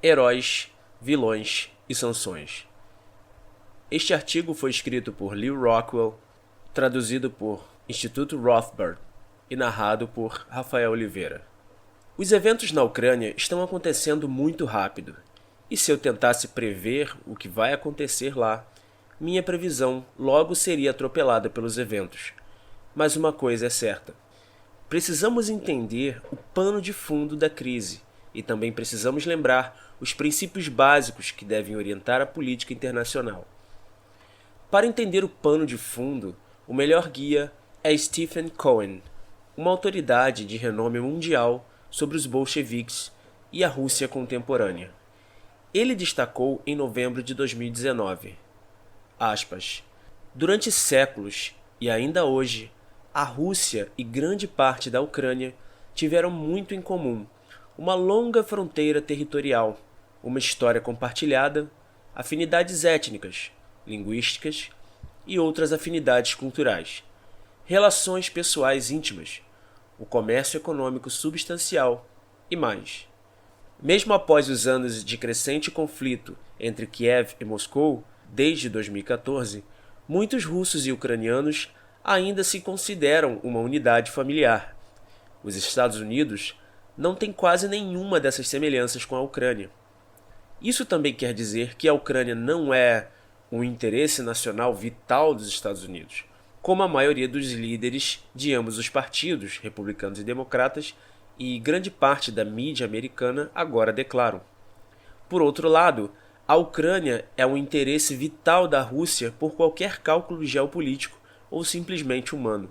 Heróis, Vilões e Sanções. Este artigo foi escrito por Lew Rockwell, traduzido por Instituto Rothbard e narrado por Rafael Oliveira. Os eventos na Ucrânia estão acontecendo muito rápido, e se eu tentasse prever o que vai acontecer lá, minha previsão logo seria atropelada pelos eventos. Mas uma coisa é certa: precisamos entender o pano de fundo da crise e também precisamos lembrar os princípios básicos que devem orientar a política internacional. Para entender o pano de fundo, o melhor guia é Stephen Cohen, uma autoridade de renome mundial sobre os bolcheviques e a Rússia contemporânea. Ele destacou em novembro de 2019, aspas, durante séculos e ainda hoje, a Rússia e grande parte da Ucrânia tiveram muito em comum, uma longa fronteira territorial, uma história compartilhada, afinidades étnicas, linguísticas e outras afinidades culturais, relações pessoais íntimas, o comércio econômico substancial e mais. Mesmo após os anos de crescente conflito entre Kiev e Moscou, desde 2014, muitos russos e ucranianos ainda se consideram uma unidade familiar. Os Estados Unidos não têm quase nenhuma dessas semelhanças com a Ucrânia. Isso também quer dizer que a Ucrânia não é um interesse nacional vital dos Estados Unidos, como a maioria dos líderes de ambos os partidos, republicanos e democratas, e grande parte da mídia americana agora declaram. Por outro lado, a Ucrânia é um interesse vital da Rússia por qualquer cálculo geopolítico ou simplesmente humano.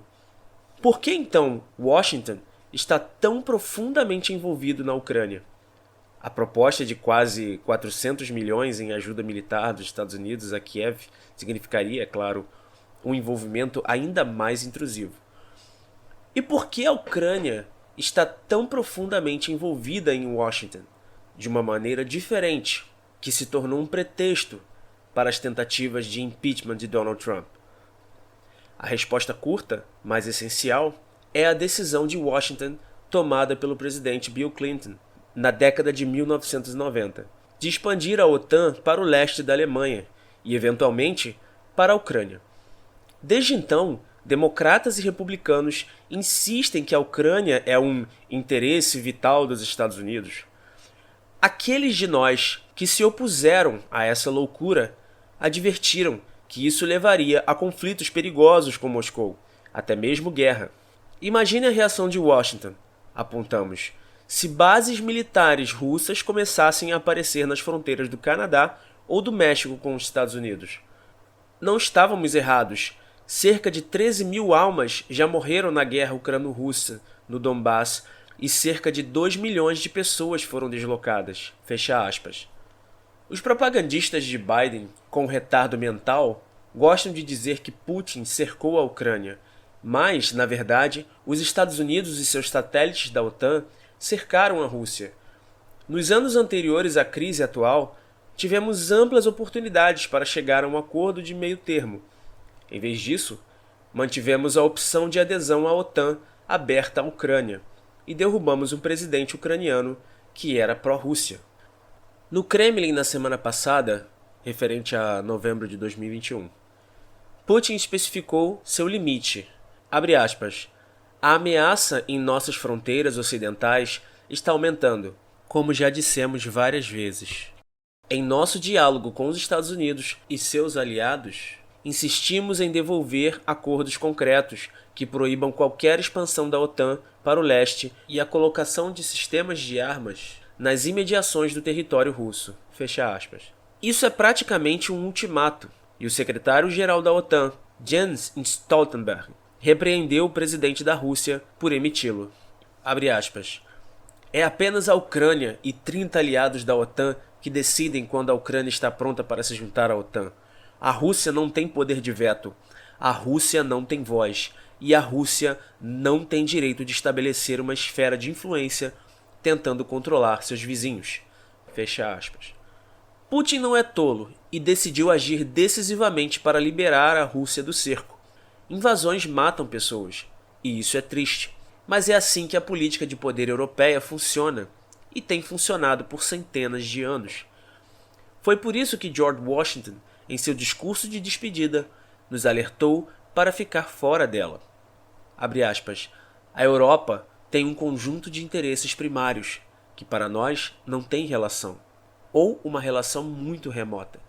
Por que então Washington está tão profundamente envolvido na Ucrânia? A proposta de quase 400 milhões em ajuda militar dos Estados Unidos a Kiev significaria, é claro, um envolvimento ainda mais intrusivo. E por que a Ucrânia está tão profundamente envolvida em Washington, de uma maneira diferente, que se tornou um pretexto para as tentativas de impeachment de Donald Trump? A resposta curta, mas essencial, é a decisão de Washington tomada pelo presidente Bill Clinton na década de 1990, de expandir a OTAN para o leste da Alemanha e, eventualmente, para a Ucrânia. Desde então, democratas e republicanos insistem que a Ucrânia é um interesse vital dos Estados Unidos. Aqueles de nós que se opuseram a essa loucura advertiram que isso levaria a conflitos perigosos com Moscou, até mesmo guerra. Imagine a reação de Washington, apontamos, se bases militares russas começassem a aparecer nas fronteiras do Canadá ou do México com os Estados Unidos. Não estávamos errados. Cerca de 13 mil almas já morreram na guerra ucrano-russa, no Donbass, e cerca de 2 milhões de pessoas foram deslocadas. Fecha aspas. Os propagandistas de Biden, com retardo mental, gostam de dizer que Putin cercou a Ucrânia, mas, na verdade, os Estados Unidos e seus satélites da OTAN cercaram a Rússia. Nos anos anteriores à crise atual, tivemos amplas oportunidades para chegar a um acordo de meio termo. Em vez disso, mantivemos a opção de adesão à OTAN aberta à Ucrânia e derrubamos um presidente ucraniano que era pró-Rússia. No Kremlin, na semana passada, referente a novembro de 2021, Putin especificou seu limite. Abre aspas. A ameaça em nossas fronteiras ocidentais está aumentando, como já dissemos várias vezes. Em nosso diálogo com os Estados Unidos e seus aliados, insistimos em devolver acordos concretos que proíbam qualquer expansão da OTAN para o leste e a colocação de sistemas de armas nas imediações do território russo. Fecha aspas. Isso é praticamente um ultimato, e o secretário-geral da OTAN, Jens Stoltenberg, repreendeu o presidente da Rússia por emiti-lo. Abre aspas. É apenas a Ucrânia e 30 aliados da OTAN que decidem quando a Ucrânia está pronta para se juntar à OTAN. A Rússia não tem poder de veto. A Rússia não tem voz. E a Rússia não tem direito de estabelecer uma esfera de influência tentando controlar seus vizinhos. Fecha aspas. Putin não é tolo e decidiu agir decisivamente para liberar a Rússia do cerco. Invasões matam pessoas, e isso é triste. Mas é assim que a política de poder europeia funciona. e tem funcionado por centenas de anos. Foi por isso que George Washington, em seu discurso de despedida, nos alertou para ficar fora dela. Abre aspas, a Europa tem um conjunto de interesses primários, que para nós não tem relação, ou uma relação muito remota.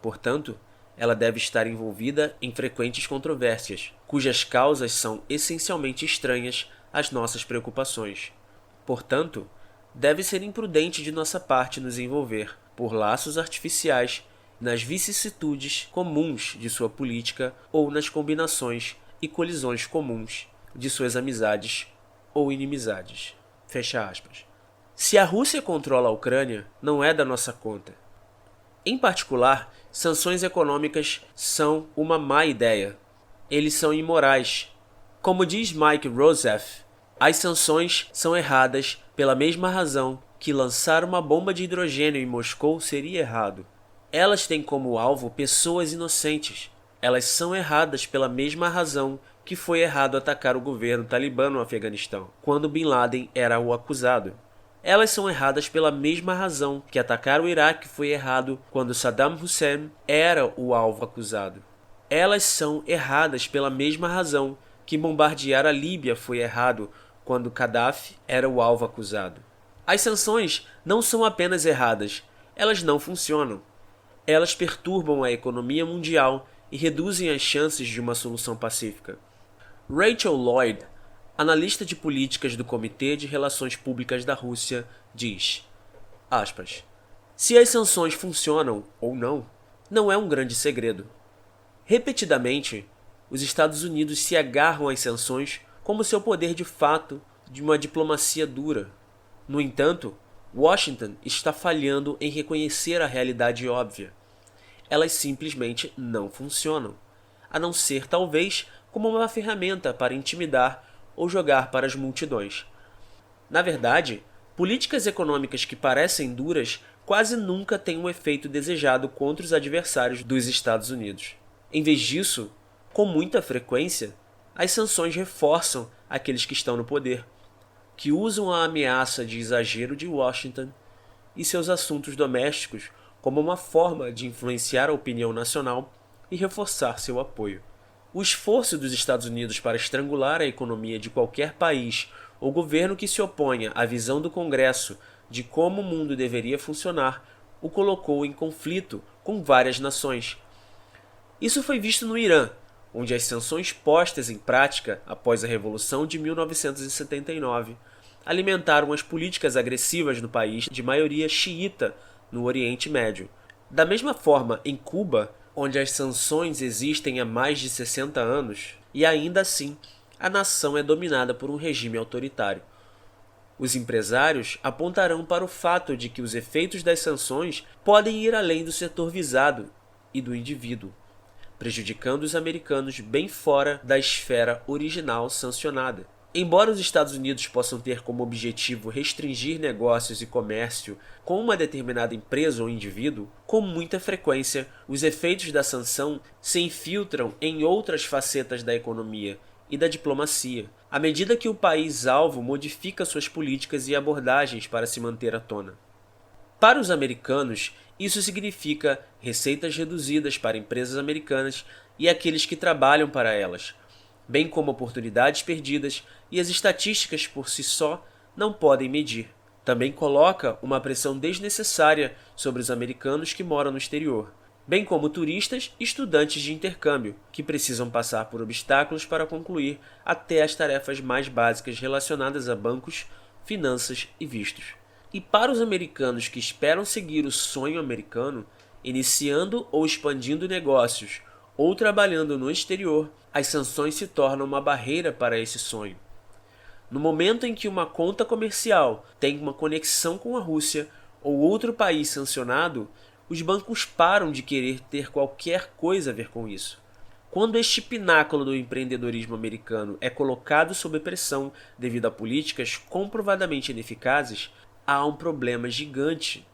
Portanto, ela deve estar envolvida em frequentes controvérsias, cujas causas são essencialmente estranhas às nossas preocupações. Portanto, deve ser imprudente de nossa parte nos envolver, por laços artificiais, nas vicissitudes comuns de sua política ou nas combinações e colisões comuns de suas amizades ou inimizades. Fecha aspas. Se a Rússia controla a Ucrânia, não é da nossa conta. Em particular, sanções econômicas são uma má ideia. Eles são imorais. Como diz Mike Rousseff, as sanções são erradas pela mesma razão que lançar uma bomba de hidrogênio em Moscou seria errado. Elas têm como alvo pessoas inocentes. Elas são erradas pela mesma razão que foi errado atacar o governo talibã no Afeganistão, quando Bin Laden era o acusado. Elas são erradas pela mesma razão que atacar o Iraque foi errado quando Saddam Hussein era o alvo acusado. Elas são erradas pela mesma razão que bombardear a Líbia foi errado quando Gaddafi era o alvo acusado. As sanções não são apenas erradas, elas não funcionam. Elas perturbam a economia mundial e reduzem as chances de uma solução pacífica. Rachel Lloyd, analista de políticas do Comitê de Relações Públicas da Rússia, diz, aspas, se as sanções funcionam ou não é um grande segredo. Repetidamente, os Estados Unidos se agarram às sanções como seu poder de fato de uma diplomacia dura. No entanto, Washington está falhando em reconhecer a realidade óbvia. Elas simplesmente não funcionam, a não ser talvez como uma ferramenta para intimidar ou jogar para as multidões. Na verdade, políticas econômicas que parecem duras quase nunca têm um efeito desejado contra os adversários dos Estados Unidos. Em vez disso, com muita frequência, as sanções reforçam aqueles que estão no poder, que usam a ameaça de exagero de Washington e seus assuntos domésticos como uma forma de influenciar a opinião nacional e reforçar seu apoio. O esforço dos Estados Unidos para estrangular a economia de qualquer país ou governo que se oponha à visão do Congresso de como o mundo deveria funcionar o colocou em conflito com várias nações. Isso foi visto no Irã, onde as sanções postas em prática após a Revolução de 1979 alimentaram as políticas agressivas no país de maioria xiita no Oriente Médio. Da mesma forma, em Cuba, onde as sanções existem há mais de 60 anos, e ainda assim a nação é dominada por um regime autoritário. Os empresários apontarão para o fato de que os efeitos das sanções podem ir além do setor visado e do indivíduo, prejudicando os americanos bem fora da esfera original sancionada. Embora os Estados Unidos possam ter como objetivo restringir negócios e comércio com uma determinada empresa ou indivíduo, com muita frequência os efeitos da sanção se infiltram em outras facetas da economia e da diplomacia, à medida que o país-alvo modifica suas políticas e abordagens para se manter à tona. Para os americanos, isso significa receitas reduzidas para empresas americanas e aqueles que trabalham para elas, bem como oportunidades perdidas e as estatísticas por si só não podem medir. Também coloca uma pressão desnecessária sobre os americanos que moram no exterior, bem como turistas e estudantes de intercâmbio, que precisam passar por obstáculos para concluir até as tarefas mais básicas relacionadas a bancos, finanças e vistos. E para os americanos que esperam seguir o sonho americano, iniciando ou expandindo negócios ou trabalhando no exterior, as sanções se tornam uma barreira para esse sonho. No momento em que uma conta comercial tem uma conexão com a Rússia ou outro país sancionado, os bancos param de querer ter qualquer coisa a ver com isso. Quando este pináculo do empreendedorismo americano é colocado sob pressão devido a políticas comprovadamente ineficazes, há um problema gigante.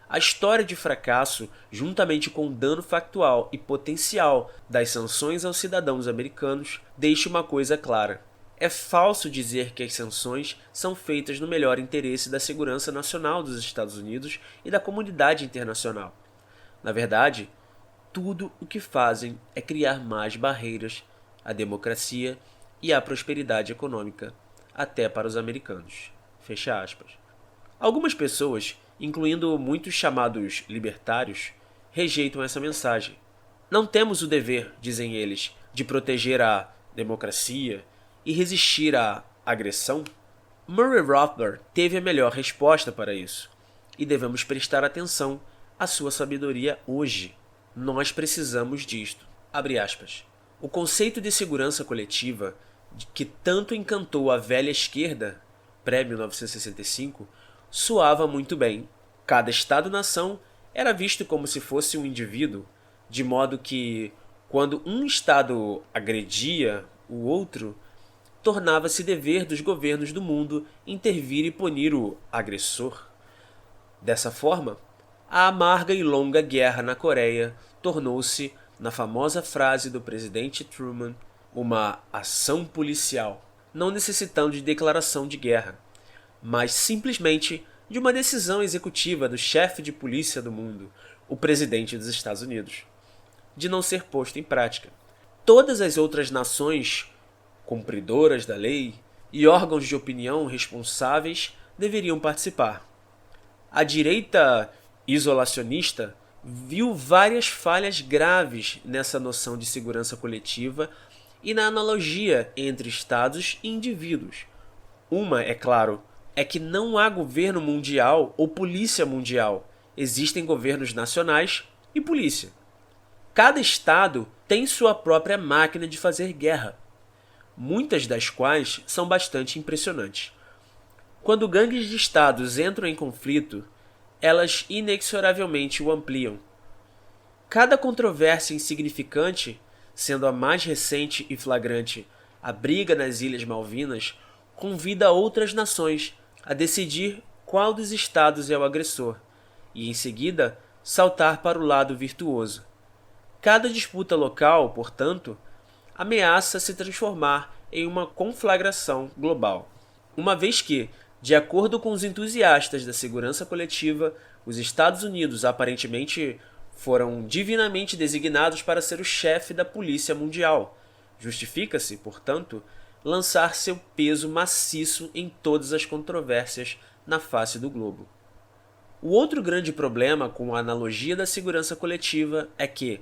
A história de fracasso, juntamente com o dano factual e potencial das sanções aos cidadãos americanos, deixa uma coisa clara. É falso dizer que as sanções são feitas no melhor interesse da segurança nacional dos Estados Unidos e da comunidade internacional. Na verdade, tudo o que fazem é criar mais barreiras à democracia e à prosperidade econômica, até para os americanos. Fecha aspas. Algumas pessoas, incluindo muitos chamados libertários, rejeitam essa mensagem. Não temos o dever, dizem eles, de proteger a democracia e resistir à agressão? Murray Rothbard teve a melhor resposta para isso, e devemos prestar atenção à sua sabedoria hoje. Nós precisamos disto. Abre aspas. O conceito de segurança coletiva, que tanto encantou a velha esquerda, pré-1965, soava muito bem. Cada Estado-nação era visto como se fosse um indivíduo, de modo que, quando um Estado agredia o outro, tornava-se dever dos governos do mundo intervir e punir o agressor. Dessa forma, a amarga e longa guerra na Coreia tornou-se, na famosa frase do presidente Truman, uma ação policial, não necessitando de declaração de guerra, mas simplesmente de uma decisão executiva do chefe de polícia do mundo, o presidente dos Estados Unidos, de não ser posto em prática. Todas as outras nações cumpridoras da lei e órgãos de opinião responsáveis deveriam participar. A direita isolacionista viu várias falhas graves nessa noção de segurança coletiva e na analogia entre estados e indivíduos. Uma, é claro, é que não há governo mundial ou polícia mundial. Existem governos nacionais e polícia. Cada estado tem sua própria máquina de fazer guerra, muitas das quais são bastante impressionantes. Quando gangues de estados entram em conflito, elas inexoravelmente o ampliam. Cada controvérsia insignificante, sendo a mais recente e flagrante a briga nas Ilhas Malvinas, convida outras nações a decidir qual dos estados é o agressor e, em seguida, saltar para o lado virtuoso. Cada disputa local, portanto, ameaça se transformar em uma conflagração global, uma vez que, de acordo com os entusiastas da segurança coletiva, os Estados Unidos aparentemente foram divinamente designados para ser o chefe da polícia mundial. Justifica-se, portanto, lançar seu peso maciço em todas as controvérsias na face do globo. O outro grande problema com a analogia da segurança coletiva é que,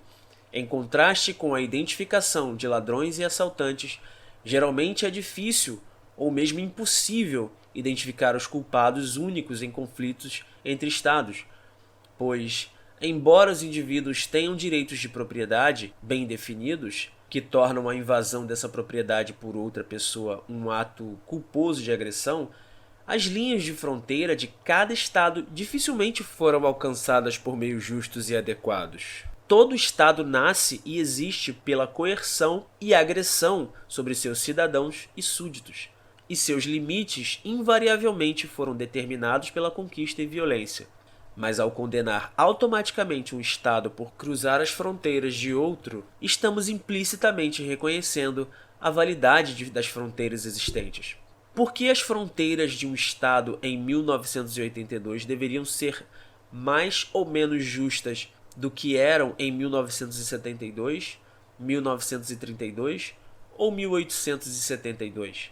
em contraste com a identificação de ladrões e assaltantes, geralmente é difícil ou mesmo impossível identificar os culpados únicos em conflitos entre estados, pois, embora os indivíduos tenham direitos de propriedade bem definidos, que tornam a invasão dessa propriedade por outra pessoa um ato culposo de agressão, as linhas de fronteira de cada estado dificilmente foram alcançadas por meios justos e adequados. Todo estado nasce e existe pela coerção e agressão sobre seus cidadãos e súditos, e seus limites invariavelmente foram determinados pela conquista e violência. Mas ao condenar automaticamente um estado por cruzar as fronteiras de outro, estamos implicitamente reconhecendo a validade das fronteiras existentes. Por que as fronteiras de um estado em 1982 deveriam ser mais ou menos justas do que eram em 1972, 1932 ou 1872?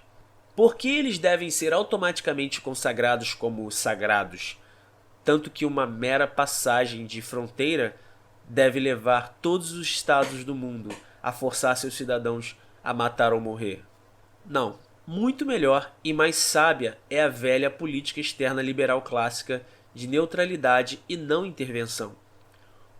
Por que eles devem ser automaticamente consagrados como sagrados, tanto que uma mera passagem de fronteira deve levar todos os estados do mundo a forçar seus cidadãos a matar ou morrer? Não. Muito melhor e mais sábia é a velha política externa liberal clássica de neutralidade e não intervenção.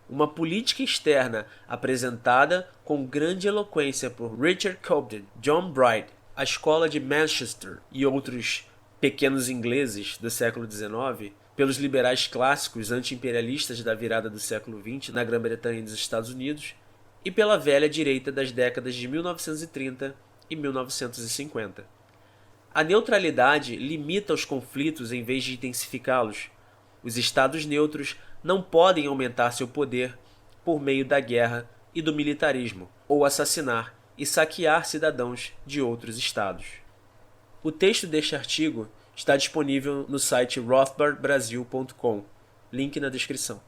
Uma política externa apresentada com grande eloquência por Richard Cobden, John Bright, a escola de Manchester e outros pequenos ingleses do século XIX, pelos liberais clássicos anti-imperialistas da virada do século XX na Grã-Bretanha e nos Estados Unidos, e pela velha direita das décadas de 1930 e 1950. A neutralidade limita os conflitos em vez de intensificá-los. Os estados neutros não podem aumentar seu poder por meio da guerra e do militarismo, ou assassinar e saquear cidadãos de outros estados. O texto deste artigo está disponível no site rothbardbrasil.com, link na descrição.